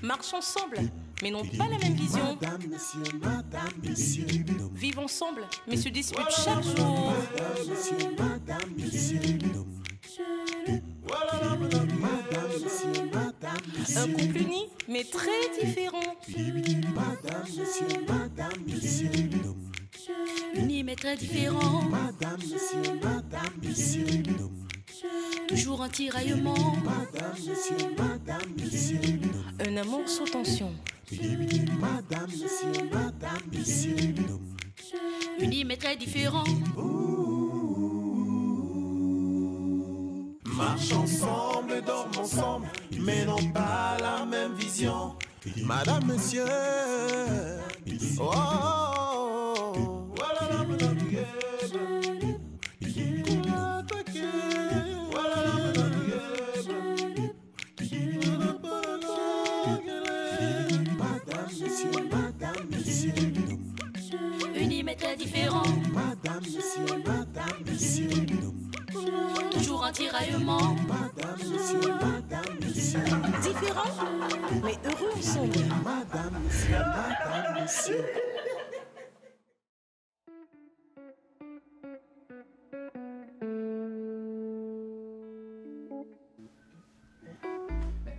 Marchent ensemble, mais n'ont pas la même vision. Vivent ensemble, mais se disputent chaque jour. Un couple uni, mais très différent. Uni, mais très différent. Toujours un tiraillement. Un amour sous tension. Unis mais très différents. Marchent ensemble, dorment ensemble, mais n'ont pas la même vision. Madame, monsieur. Oh, oh, oh. Unis mais très différents. Toujours un tiraillement. Différents, mais heureux ensemble.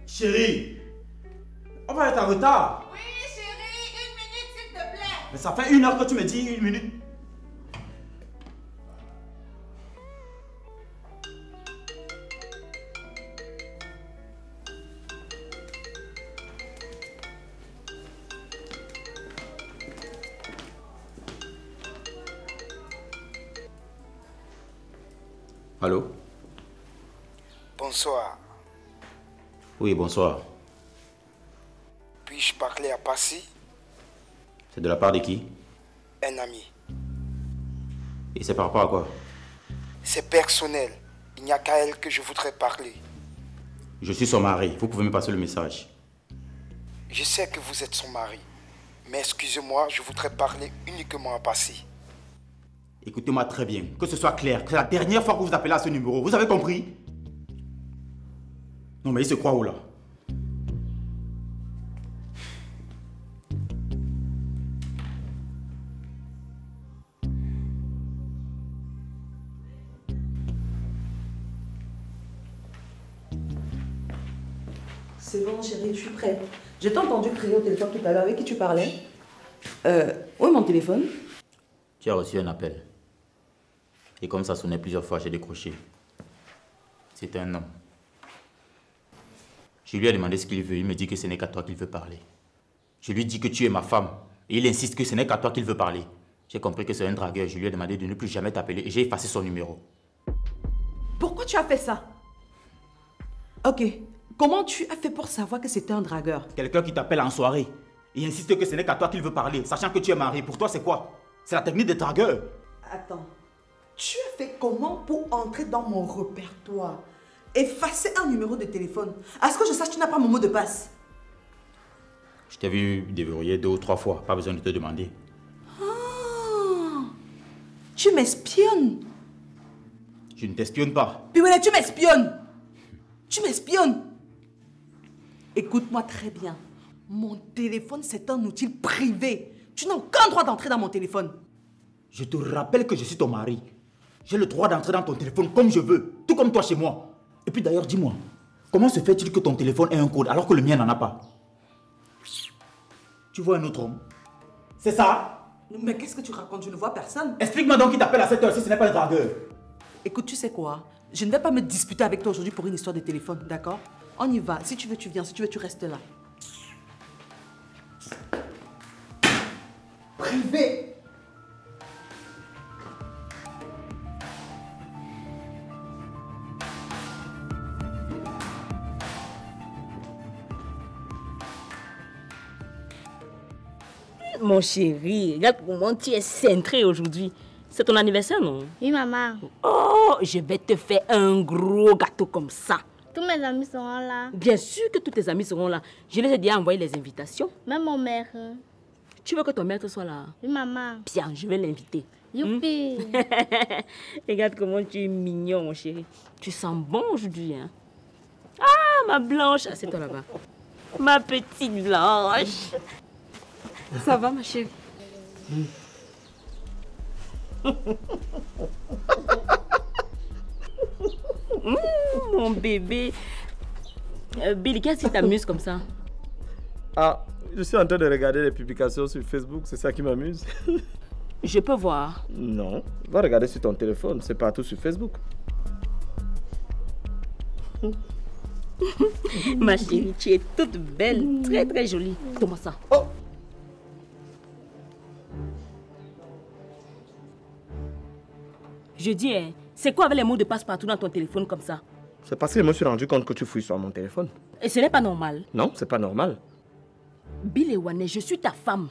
Chérie, on va être en retard. Oui, chérie, 1 minute, s'il te plaît. Mais ça fait 1 heure que tu me dis 1 minute. Allô? Bonsoir. Oui, bonsoir. Puis-je parler à Passy? C'est de la part de qui? Un ami. Et c'est par rapport à quoi? C'est personnel. Il n'y a qu'à elle que je voudrais parler. Je suis son mari. Vous pouvez me passer le message. Je sais que vous êtes son mari. Mais excusez-moi, je voudrais parler uniquement à Passy. Écoutez-moi très bien. Que ce soit clair. Que c'est la dernière fois que vous appelez à ce numéro. Vous avez compris? Non mais il se croit où là? C'est bon chérie, je suis prête. Je t'ai entendu crier au téléphone tout à l'heure. Avec qui tu parlais? Où est mon téléphone? Tu as reçu un appel. Et comme ça sonnait plusieurs fois, j'ai décroché. C'est un homme. Je lui ai demandé ce qu'il veut. Il me dit que ce n'est qu'à toi qu'il veut parler. Je lui dis que tu es ma femme. Et il insiste que ce n'est qu'à toi qu'il veut parler. J'ai compris que c'est un dragueur. Je lui ai demandé de ne plus jamais t'appeler. Et j'ai effacé son numéro. Pourquoi tu as fait ça? Ok. Comment tu as fait pour savoir que c'était un dragueur? Quelqu'un qui t'appelle en soirée. Et insiste que ce n'est qu'à toi qu'il veut parler. Sachant que tu es marié. Pour toi, c'est quoi? C'est la technique des dragueurs. Attends. Tu as fait comment pour entrer dans mon répertoire? Effacer un numéro de téléphone. À ce que je sache, tu n'as pas mon mot de passe. Je t'ai vu déverrouiller 2 ou 3 fois. Pas besoin de te demander. Ah, tu m'espionnes. Je ne t'espionne pas. Puis voilà, tu m'espionnes. Tu m'espionnes. Écoute-moi très bien. Mon téléphone, c'est un outil privé. Tu n'as aucun droit d'entrer dans mon téléphone. Je te rappelle que je suis ton mari. J'ai le droit d'entrer dans ton téléphone comme je veux. Tout comme toi chez moi. Et puis d'ailleurs, dis-moi, comment se fait-il que ton téléphone ait un code alors que le mien n'en a pas? Tu vois un autre homme? C'est ça? Mais qu'est-ce que tu racontes? Je ne vois personne. Explique-moi donc qui t'appelle à cette heure si ce n'est pas le dragueur. Écoute, tu sais quoi? Je ne vais pas me disputer avec toi aujourd'hui pour une histoire de téléphone, d'accord? On y va. Si tu veux, tu viens. Si tu veux, tu restes là. Privé. Mon chéri, regarde comment tu es cintré aujourd'hui. C'est ton anniversaire, non? Oui, maman. Oh, je vais te faire un gros gâteau comme ça. Tous mes amis seront là. Bien sûr que tous tes amis seront là. Je les ai déjà envoyé les invitations. Même mon mère. Tu veux que ton maître soit là? Oui, maman. Bien, je vais l'inviter. Youpi. Regarde comment tu es mignon, mon chéri. Tu sens bon aujourd'hui, hein? Ah, ma blanche. Assieds-toi là-bas. Ma petite blanche. Ça va, ma chérie? Mon bébé. Billy, qu'est-ce qui t'amuse comme ça? Ah, je suis en train de regarder les publications sur Facebook, c'est ça qui m'amuse. Je peux voir. Non, va regarder sur ton téléphone, c'est partout sur Facebook. Ma chérie, tu es toute belle, très très jolie. Donne-moi ça. Oh! Je dis, hein, c'est quoi avec les mots de passe-partout dans ton téléphone comme ça? C'est parce que je me suis rendu compte que tu fouilles sur mon téléphone. Et ce n'est pas normal. Non, c'est pas normal. Bill Ewane, je suis ta femme.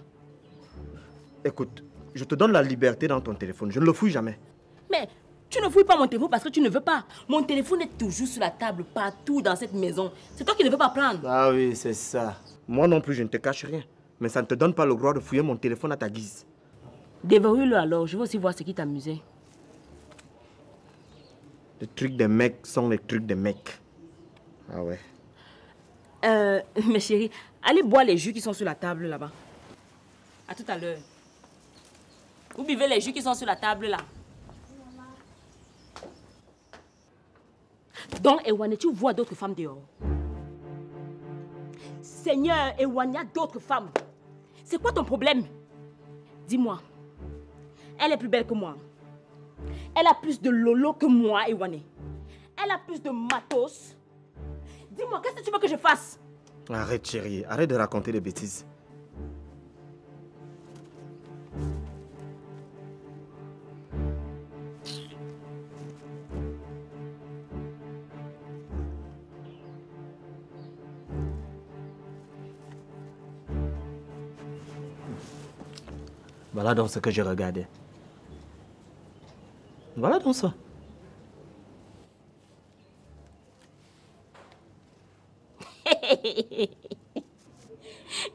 Écoute, je te donne la liberté dans ton téléphone, je ne le fouille jamais. Mais tu ne fouilles pas mon téléphone parce que tu ne veux pas. Mon téléphone est toujours sur la table, partout dans cette maison. C'est toi qui ne veux pas prendre. Ah oui, c'est ça. Moi non plus, je ne te cache rien. Mais ça ne te donne pas le droit de fouiller mon téléphone à ta guise. Déverrouille-le alors, je veux aussi voir ce qui t'amusait. Les trucs des mecs sont les trucs des mecs. Ah ouais. Mes chéris, allez boire les jus qui sont sur la table là-bas. À tout à l'heure. Vous buvez les jus qui sont sur la table là. Donc, Ewane, tu vois d'autres femmes dehors. Seigneur, Ewane, il y a d'autres femmes. C'est quoi ton problème? Dis-moi. Elle est plus belle que moi. Elle a plus de lolo que moi, Ewane. Elle a plus de matos. Dis-moi, qu'est-ce que tu veux que je fasse? Arrête, chérie. Arrête de raconter des bêtises. Voilà donc ce que je regardais. Voilà donc ça.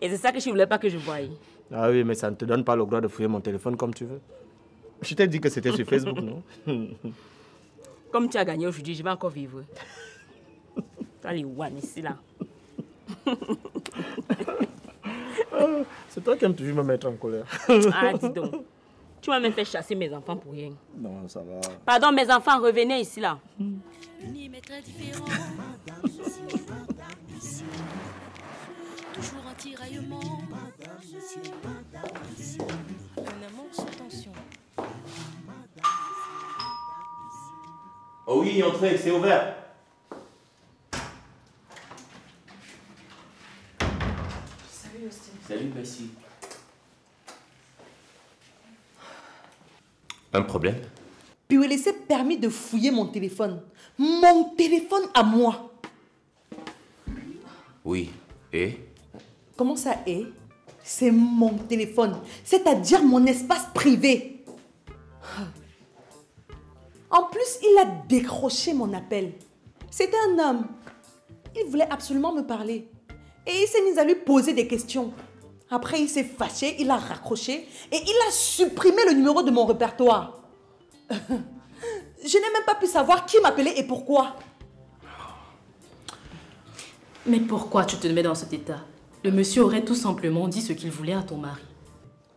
Et c'est ça que je ne voulais pas que je voie. Ah oui, mais ça ne te donne pas le droit de fouiller mon téléphone comme tu veux. Je t'ai dit que c'était sur Facebook, non? Comme tu as gagné aujourd'hui, je vais encore vivre. Allez, Wan, ici là. C'est toi qui aimes toujours me mettre en colère. Ah, dis donc. Tu m'as même fait chasser mes enfants pour rien. Non, ça va. Pardon, mes enfants, revenez ici là. Unis mais très différents. Toujours un tiraillement. Un amour sans tension. Oh oui, entrez, c'est ouvert. Salut, Austin. Salut, Bessie. Un problème? Puis il s'est permis de fouiller mon téléphone. Mon téléphone à moi. Oui, et? Comment ça est? C'est mon téléphone. C'est-à-dire mon espace privé. En plus, il a décroché mon appel. C'était un homme. Il voulait absolument me parler. Et il s'est mis à lui poser des questions. Après, il s'est fâché, il a raccroché et il a supprimé le numéro de mon répertoire. Je n'ai même pas pu savoir qui m'appelait et pourquoi. Mais pourquoi tu te mets dans cet état? Le monsieur aurait tout simplement dit ce qu'il voulait à ton mari.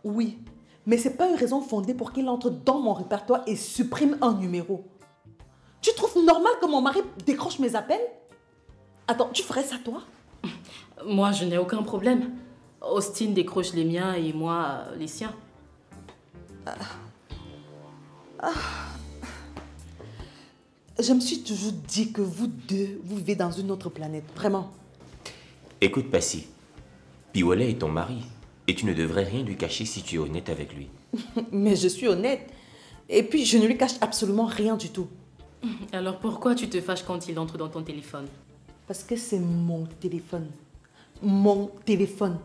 Oui, mais ce n'est pas une raison fondée pour qu'il entre dans mon répertoire et supprime un numéro. Tu trouves normal que mon mari décroche mes appels? Attends, tu ferais ça toi? Moi, je n'ai aucun problème. Austin décroche les miens et moi les siens. Je me suis toujours dit que vous deux, vous vivez dans une autre planète, vraiment. Écoute, Passy, Piwale est ton mari et tu ne devrais rien lui cacher si tu es honnête avec lui. Mais je suis honnête. Et puis, je ne lui cache absolument rien du tout. Alors pourquoi tu te fâches quand il entre dans ton téléphone? Parce que c'est mon téléphone. Mon téléphone.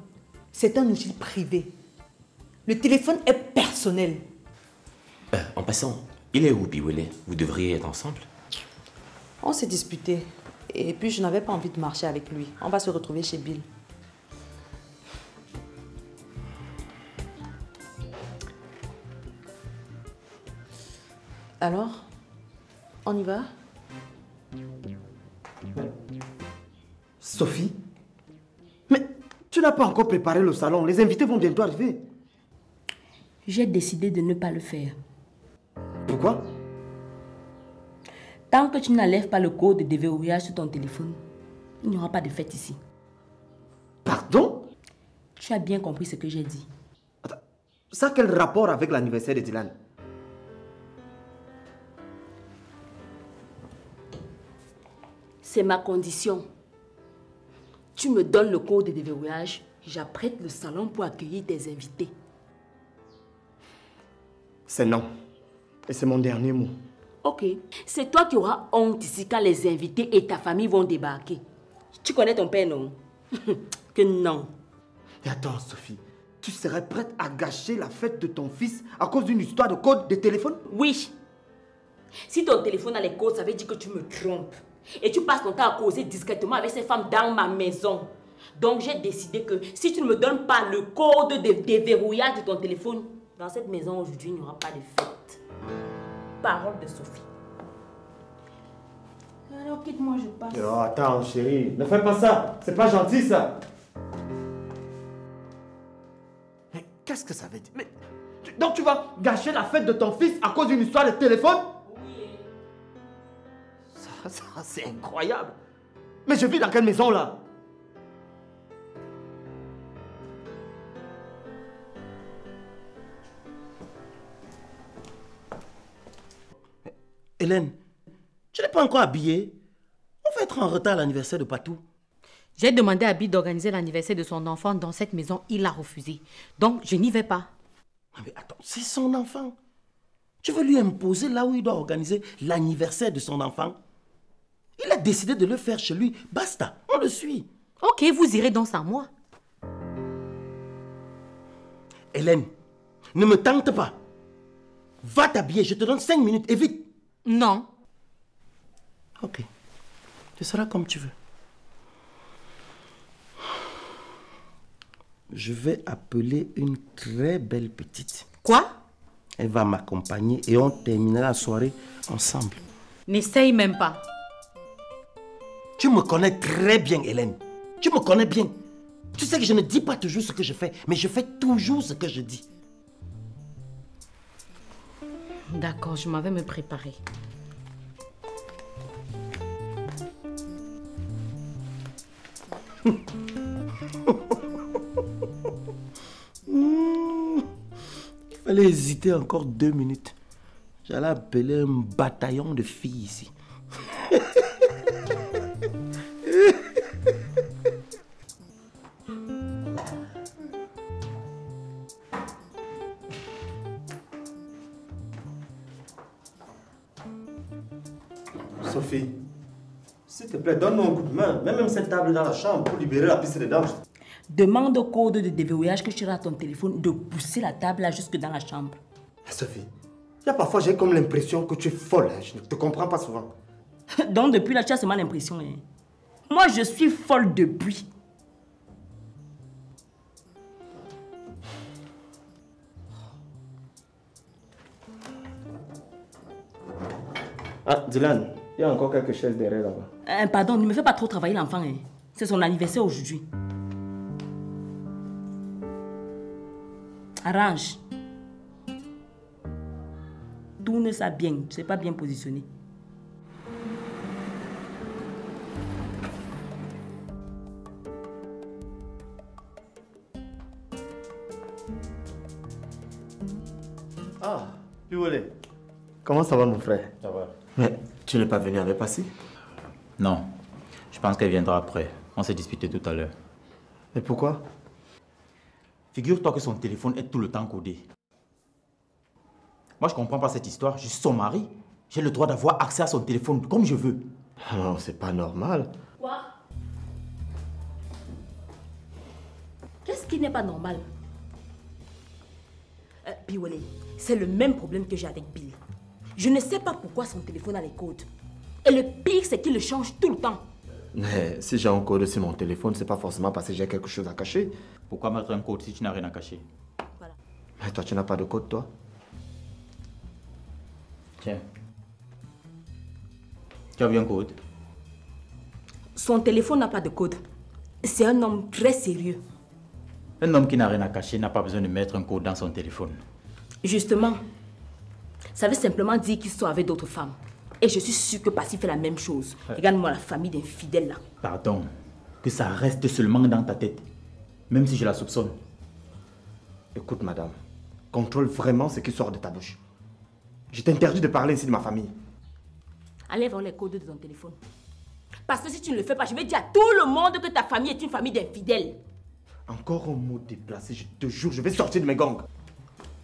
C'est un outil privé. Le téléphone est personnel. En passant, il est où, Piwale? Vous devriez être ensemble. On s'est disputé. Et puis, je n'avais pas envie de marcher avec lui. On va se retrouver chez Bill. Alors, on y va? Sophie, mais tu n'as pas encore préparé le salon. Les invités vont bientôt arriver. J'ai décidé de ne pas le faire. Pourquoi? Tant que tu n'enlèves pas le code de déverrouillage sur ton téléphone, il n'y aura pas de fête ici. Pardon? Tu as bien compris ce que j'ai dit. Attends, ça a quel rapport avec l'anniversaire de Dylan? C'est ma condition. Tu me donnes le code de déverrouillage, j'apprête le salon pour accueillir tes invités. C'est non. Et c'est mon dernier mot. Ok. C'est toi qui auras honte ici quand les invités et ta famille vont débarquer. Tu connais ton père, non? Que non. Et attends, Sophie, tu serais prête à gâcher la fête de ton fils à cause d'une histoire de code de téléphone? Oui. Si ton téléphone a les codes, ça veut dire que tu me trompes. Et tu passes ton temps à causer discrètement avec ces femmes dans ma maison. Donc j'ai décidé que si tu ne me donnes pas le code de déverrouillage de ton téléphone, dans cette maison aujourd'hui, il n'y aura pas de fête. Parole de Sophie. Alors quitte-moi, je passe. Oh, attends, chérie, ne fais pas ça. C'est pas gentil, ça. Mais qu'est-ce que ça veut dire? Mais, donc tu vas gâcher la fête de ton fils à cause d'une histoire de téléphone? Oui. Ça, c'est incroyable. Mais je vis dans quelle maison, là? Hélène, tu n'es pas encore habillée. On va être en retard à l'anniversaire de Patou. J'ai demandé à Abby d'organiser l'anniversaire de son enfant dans cette maison. Il a refusé. Donc, je n'y vais pas. Mais attends, c'est son enfant. Tu veux lui imposer là où il doit organiser l'anniversaire de son enfant? Il a décidé de le faire chez lui. Basta, on le suit. Ok, vous irez donc sans moi. Hélène, ne me tente pas. Va t'habiller, je te donne 5 minutes et vite. Non. Ok, ce sera comme tu veux. Je vais appeler une très belle petite. Quoi? Elle va m'accompagner et on terminera la soirée ensemble. N'essaye même pas. Tu me connais très bien, Hélène. Tu me connais bien. Tu sais que je ne dis pas toujours ce que je fais, mais je fais toujours ce que je dis. D'accord, je m'en vais me préparer. Il fallait hésiter encore 2 minutes. J'allais appeler un bataillon de filles ici. Sophie, s'il te plaît, donne-moi un coup de main. Mets même cette table dans la chambre pour libérer la piste de danse. Demande au code de déverrouillage que tu as à ton téléphone de pousser la table là jusque dans la chambre. Sophie, il y a parfois j'ai comme l'impression que tu es folle. Hein. Je ne te comprends pas souvent. Donc depuis là, tu as seulement l'impression. Hein. Moi, je suis folle depuis. Ah, Dylan, il y a encore quelque chose derrière là-bas. Pardon, ne me fais pas trop travailler l'enfant. Hein. C'est son anniversaire aujourd'hui. Arrange. Tourne ça bien. Tu n'es pas bien positionné. Ah, Piolé. Comment ça va, mon frère? Ça va. Mais tu n'es pas venu avec Passy? Non. Je pense qu'elle viendra après. On s'est disputé tout à l'heure. Et pourquoi? Figure-toi que son téléphone est tout le temps codé. Moi, je comprends pas cette histoire. Je suis son mari. J'ai le droit d'avoir accès à son téléphone comme je veux. Non, c'est pas normal. Quoi? Qu'est-ce qui n'est pas normal? Piolé, c'est le même problème que j'ai avec Bill. Je ne sais pas pourquoi son téléphone a les codes. Et le pire, c'est qu'il le change tout le temps. Mais si j'ai un code sur mon téléphone, c'est pas forcément parce que j'ai quelque chose à cacher. Pourquoi mettre un code si tu n'as rien à cacher? Voilà. Mais toi, tu n'as pas de code, toi? Tiens. Tu as vu un code? Son téléphone n'a pas de code. C'est un homme très sérieux. Un homme qui n'a rien à cacher n'a pas besoin de mettre un code dans son téléphone. Justement, ça veut simplement dire qu'il sort avec d'autres femmes. Et je suis sûre que Passy fait la même chose. Regarde-moi la famille d'infidèles là. Pardon, que ça reste seulement dans ta tête, même si je la soupçonne. Écoute, madame, contrôle vraiment ce qui sort de ta bouche. Je t'interdis de parler ainsi de ma famille. Enlève les codes de ton téléphone. Parce que si tu ne le fais pas, je vais dire à tout le monde que ta famille est une famille d'infidèles. Encore un mot déplacé, je te jure, je vais sortir de mes gangs.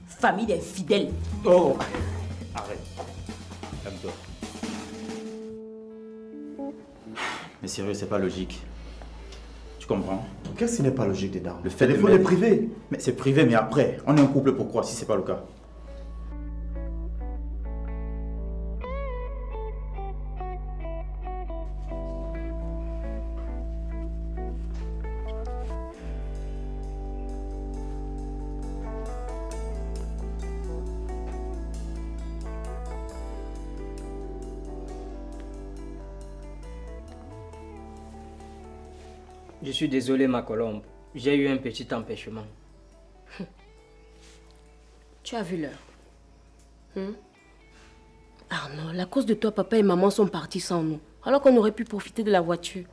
Famille d'infidèles. Oh, arrête. Calme-toi. Mais sérieux, c'est pas logique. Tu comprends? Qu'est-ce qui n'est pas logique dedans? Le fait téléphone est privé. Mais c'est privé, mais après, on est un couple, pourquoi si c'est pas le cas? Je suis désolé, ma colombe. J'ai eu un petit empêchement. Tu as vu l'heure? Arnaud, à cause de toi, papa et maman sont partis sans nous. Alors qu'on aurait pu profiter de la voiture.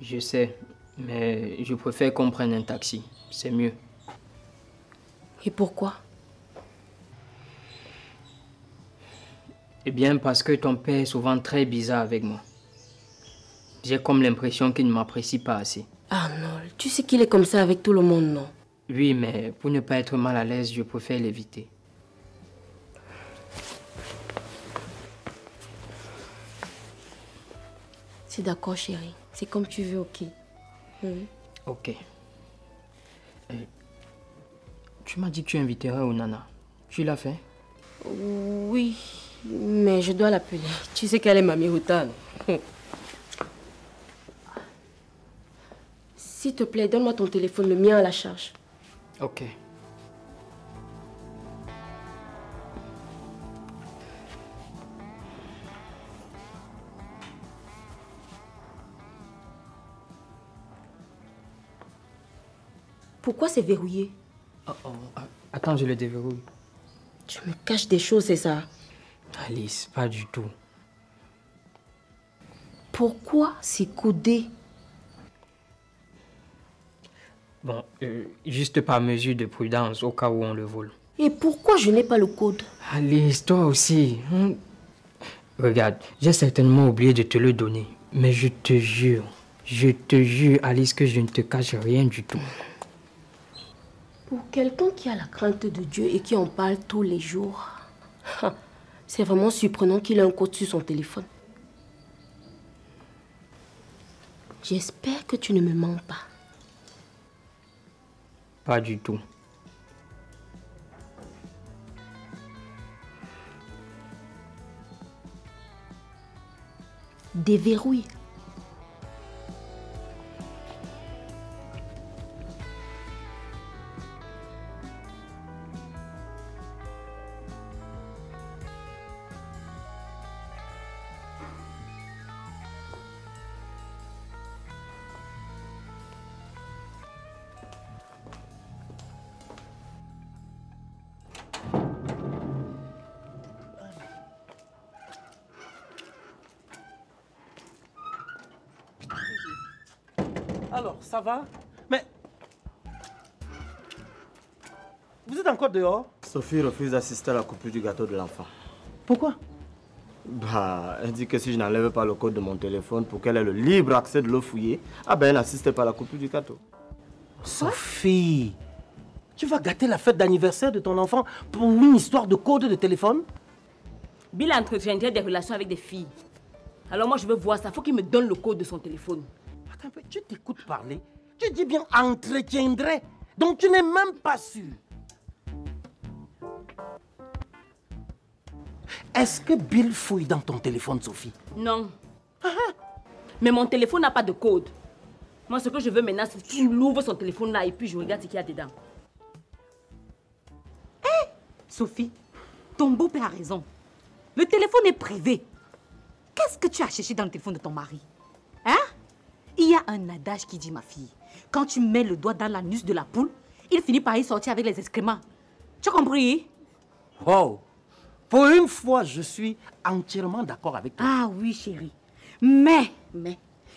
Je sais, mais je préfère qu'on prenne un taxi. C'est mieux. Et pourquoi? Eh bien, parce que ton père est souvent très bizarre avec moi. J'ai comme l'impression qu'il ne m'apprécie pas assez. Arnold, tu sais qu'il est comme ça avec tout le monde, non? Oui, mais pour ne pas être mal à l'aise, je préfère l'éviter. C'est d'accord, chérie. C'est comme tu veux, ok? Ok. Tu m'as dit que tu inviterais Onana. Tu l'as fait? Oui, mais je dois l'appeler. Tu sais qu'elle est Mamie Routane. S'il te plaît, donne-moi ton téléphone, le mien à la charge. Ok. Pourquoi c'est verrouillé? Attends, je le déverrouille. Tu me caches des choses, c'est ça? Alice, pas du tout. Pourquoi c'est codé? Bon, juste par mesure de prudence, au cas où on le vole. Et pourquoi je n'ai pas le code? Alice, toi aussi. Regarde, j'ai certainement oublié de te le donner. Mais je te jure, Alice, que je ne te cache rien du tout. Pour quelqu'un qui a la crainte de Dieu et qui en parle tous les jours, c'est vraiment surprenant qu'il ait un code sur son téléphone. J'espère que tu ne me mens pas. Pas du tout. Déverrouille. Alors, ça va? Mais... Vous êtes encore dehors? Sophie refuse d'assister à la coupure du gâteau de l'enfant. Pourquoi? Elle dit que si je n'enlève pas le code de mon téléphone pour qu'elle ait le libre accès de le fouiller, elle n'assiste pas à la coupure du gâteau. Sophie, tu vas gâter la fête d'anniversaire de ton enfant pour une histoire de code de téléphone? Bill entretiendrait des relations avec des filles. Alors moi je veux voir ça, faut qu'il me donne le code de son téléphone. Attends un peu, tu t'écoutes parler? Tu dis bien entretiendrait, donc tu n'es même pas sûr. Est-ce que Bill fouille dans ton téléphone, Sophie? Non. Mais mon téléphone n'a pas de code. Moi, ce que je veux maintenant, c'est qu'il ouvre son téléphone là et puis je regarde ce qu'il y a dedans. Hé, Sophie, ton beau-père a raison. Le téléphone est privé. qu'est-ce que tu as cherché dans le téléphone de ton mari? Hein? Il y a un adage qui dit, ma fille, quand tu mets le doigt dans l'anus de la poule, il finit par y sortir avec les excréments. Tu as compris? Oh, pour une fois, je suis entièrement d'accord avec toi. Ah oui, chérie. Mais,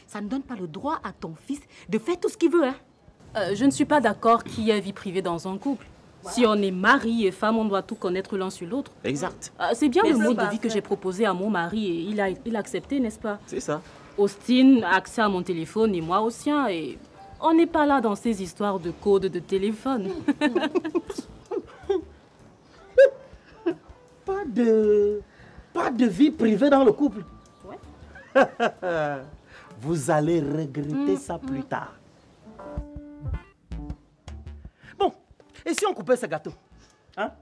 ça ne donne pas le droit à ton fils de faire tout ce qu'il veut, hein? Je ne suis pas d'accord qu'il y ait vie privée dans un couple. Si on est mari et femme, on doit tout connaître l'un sur l'autre. Exact. C'est bien le mode de vie que j'ai proposé à mon mari et il a accepté, n'est-ce pas? C'est ça. Austin a accès à mon téléphone et moi au sien. Et on n'est pas là dans ces histoires de code de téléphone. Pas de vie privée dans le couple. Ouais. Vous allez regretter ça plus tard. Bon, et si on coupait ce gâteau? Hein?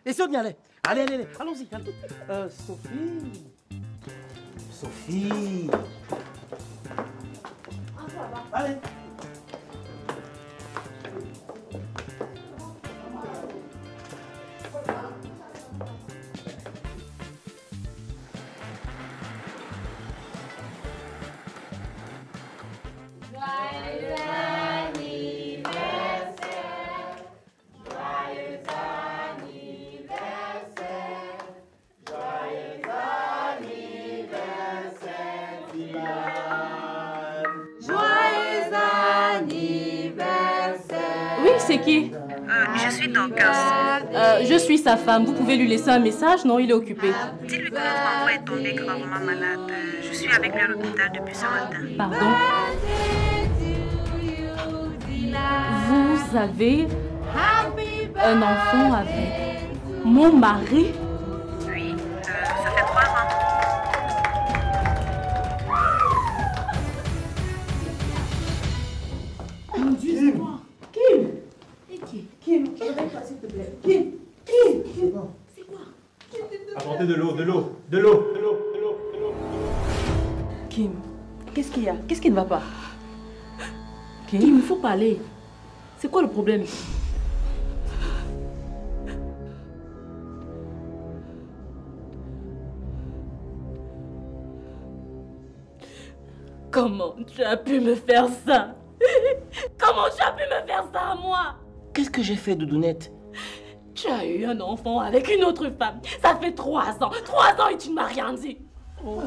Et si on y allait? Allez, allons-y. Sophie. Allez. C'est qui? Je suis Dorcas. Je suis sa femme. Vous pouvez lui laisser un message? Non, il est occupé. Dis-lui que notre enfant est tombé gravement malade. Je suis avec lui à l'hôpital depuis ce matin. Pardon? Vous avez un enfant avec mon mari? Oui, ça fait 3 ans. Mon Dieu, c'est moi. Kim, réveille-toi s'il te plaît. Kim. C'est quoi? Apportez de l'eau. Kim, qu'est-ce qu'il y a? Qu'est-ce qui ne va pas? Kim, il faut parler. C'est quoi le problème? Comment tu as pu me faire ça? Comment tu as pu me faire ça à moi? Qu'est-ce que j'ai fait, Doudounette? Tu as eu un enfant avec une autre femme. Ça fait 3 ans. 3 ans et tu ne m'as rien dit. Oh.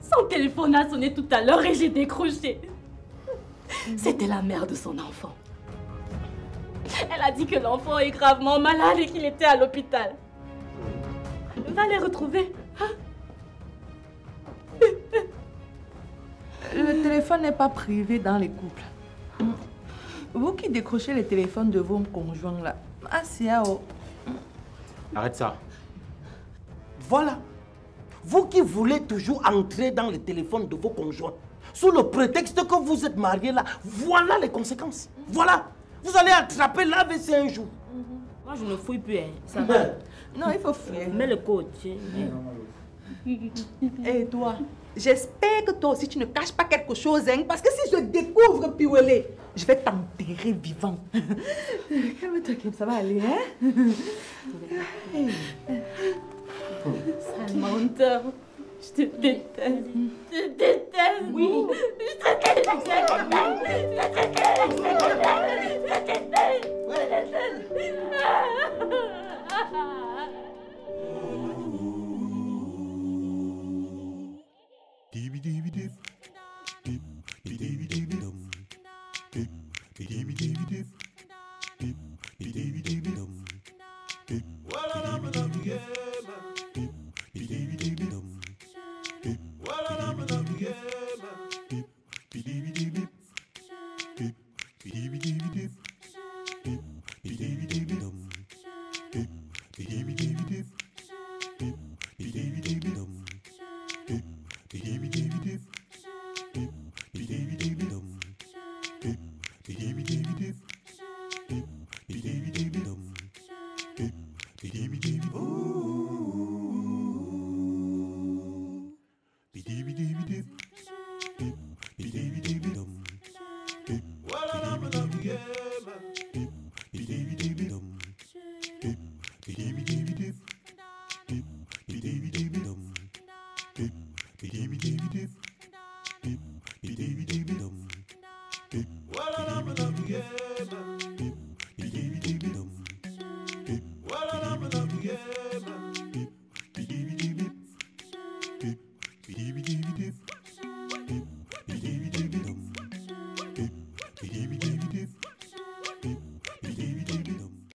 Son téléphone a sonné tout à l'heure et j'ai décroché. C'était la mère de son enfant. Elle a dit que l'enfant est gravement malade et qu'il était à l'hôpital. Va les retrouver. Hein? Le téléphone n'est pas privé dans les couples. Vous qui décrochez les téléphones de vos conjoints là. Ah, c'est à oh. Arrête ça. Voilà. Vous qui voulez toujours entrer dans le téléphone de vos conjoints, sous le prétexte que vous êtes mariés là, voilà les conséquences. Voilà. Vous allez attraper l'AVC un jour. Moi, je ne fouille plus. Hein. Ça va. Non, il faut fuir. Mets le code. Et toi, j'espère que toi aussi tu ne caches pas quelque chose, hein, parce que si je découvre Piwele, je vais t'enterrer vivant. Calme-toi, Kim, ça va aller, hein? Sale menteur. Je te déteste. Je te déteste. Oui. Je te déteste. Yeah.